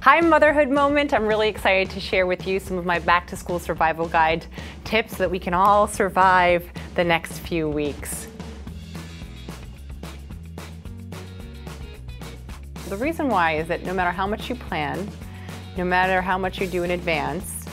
Hi, Motherhood Moment. I'm really excited to share with you some of my back to school survival guide tips so that we can all survive the next few weeks. The reason why is that no matter how much you plan, no matter how much you do in advance,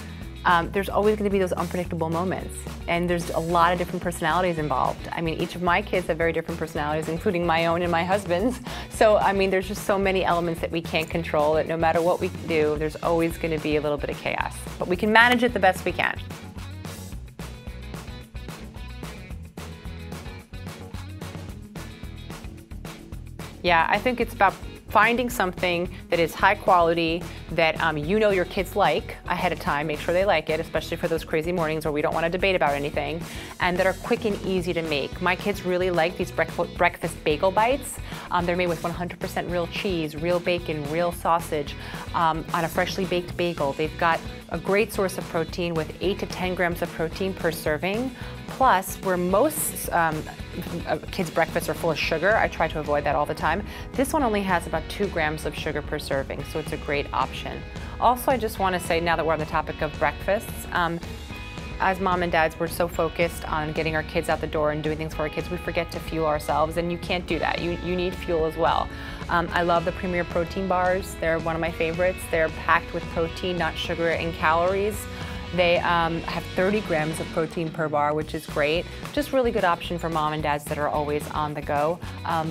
there's always going to be those unpredictable moments. And there's a lot of different personalities involved. I mean, each of my kids have very different personalities, including my own and my husband's. So, I mean, there's just so many elements that we can't control that no matter what we do, there's always going to be a little bit of chaos. But we can manage it the best we can. Yeah, I think it's about finding something that is high quality, that you know your kids like ahead of time. Make sure they like it, especially for those crazy mornings where we don't want to debate about anything, and that are quick and easy to make. My kids really like these breakfast bagel bites. They're made with 100% real cheese, real bacon, real sausage, on a freshly baked bagel. They've got a great source of protein with 8 to 10 grams of protein per serving. Plus, where most kids' breakfasts are full of sugar, I try to avoid that all the time. This one only has about 2 grams of sugar per serving, so it's a great option. Also, I just want to say, now that we're on the topic of breakfasts, as mom and dads, we're so focused on getting our kids out the door and doing things for our kids, we forget to fuel ourselves, and you can't do that. You need fuel as well. I love the Premier Protein bars. They're one of my favorites. They're packed with protein, not sugar and calories. They have 30 grams of protein per bar, which is great. Just really good option for mom and dads that are always on the go.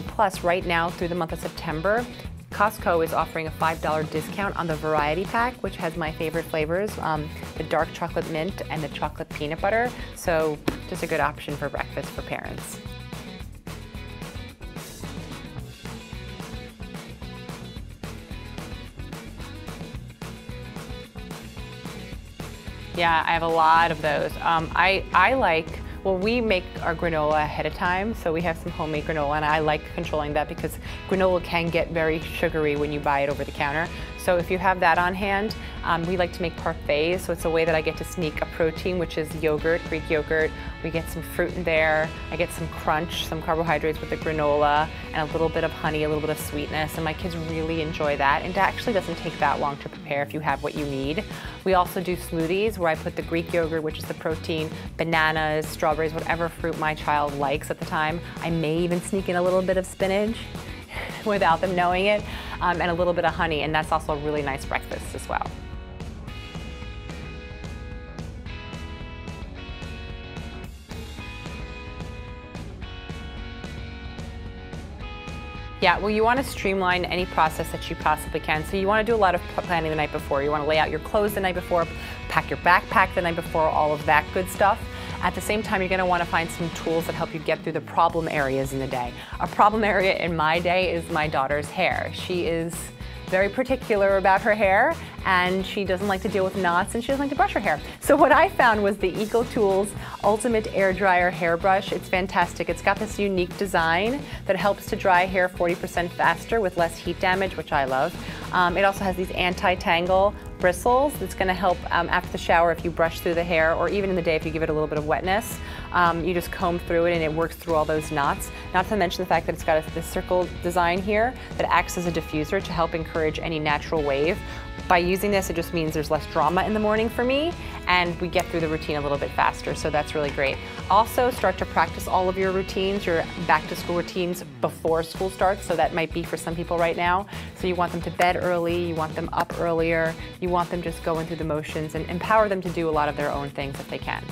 Plus, right now through the month of September, Costco is offering a $5 discount on the variety pack, which has my favorite flavors, the dark chocolate mint and the chocolate peanut butter. So just a good option for breakfast for parents. Yeah, I have a lot of those. Well, we make our granola ahead of time, so we have some homemade granola, and I like controlling that because granola can get very sugary when you buy it over the counter. So if you have that on hand, we like to make parfaits, so it's a way that I get to sneak a protein, which is yogurt, Greek yogurt. We get some fruit in there. I get some crunch, some carbohydrates with the granola, and a little bit of honey, a little bit of sweetness, and my kids really enjoy that. And it actually doesn't take that long to prepare if you have what you need. We also do smoothies where I put the Greek yogurt, which is the protein, bananas, strawberries, whatever fruit my child likes at the time. I may even sneak in a little bit of spinach without them knowing it, and a little bit of honey, and that's also a really nice breakfast as well. Yeah, well, you want to streamline any process that you possibly can. So you want to do a lot of planning the night before. You want to lay out your clothes the night before, pack your backpack the night before, all of that good stuff. At the same time, you're going to want to find some tools that help you get through the problem areas in the day. A problem area in my day is my daughter's hair. She is very particular about her hair, and she doesn't like to deal with knots, and she doesn't like to brush her hair. So what I found was the EcoTools Ultimate Air Dryer Hairbrush. It's fantastic. It's got this unique design that helps to dry hair 40% faster with less heat damage, which I love. It also has these anti-tangle bristles that's going to help after the shower if you brush through the hair, or even in the day if you give it a little bit of wetness. You just comb through it and it works through all those knots. Not to mention the fact that it's got this circle design here that acts as a diffuser to help encourage any natural wave. By using this, it just means there's less drama in the morning for me, and we get through the routine a little bit faster, so that's really great. Also, start to practice all of your routines, your back to school routines before school starts, so that might be for some people right now. So you want them to bed early, you want them up earlier, you want them just going through the motions, and empower them to do a lot of their own things if they can.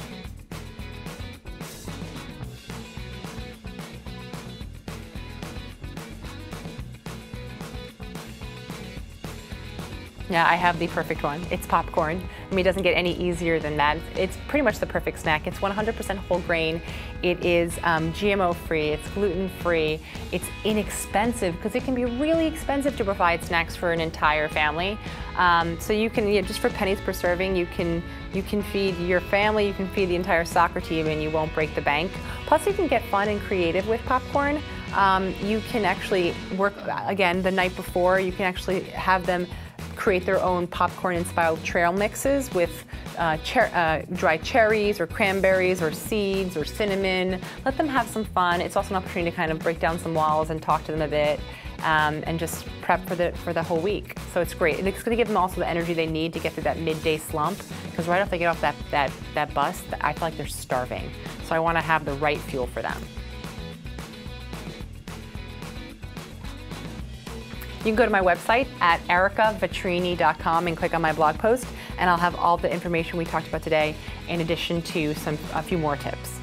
Yeah, I have the perfect one. It's popcorn. I mean, it doesn't get any easier than that. It's pretty much the perfect snack. It's 100% whole grain. It is GMO-free. It's gluten-free. It's inexpensive because it can be really expensive to provide snacks for an entire family. So you can, just for pennies per serving, you can feed your family, you can feed the entire soccer team, and you won't break the bank. Plus, you can get fun and creative with popcorn. You can actually work, again, the night before. You can actually have them create their own popcorn-inspired trail mixes with dried cherries or cranberries or seeds or cinnamon. Let them have some fun. It's also an opportunity to kind of break down some walls and talk to them a bit. and just prep for the whole week. So it's great. And it's going to give them also the energy they need to get through that midday slump, because right after they get off that bus, I feel like they're starving. So I want to have the right fuel for them. You can go to my website at erekavetrini.com and click on my blog post, and I'll have all the information we talked about today in addition to a few more tips.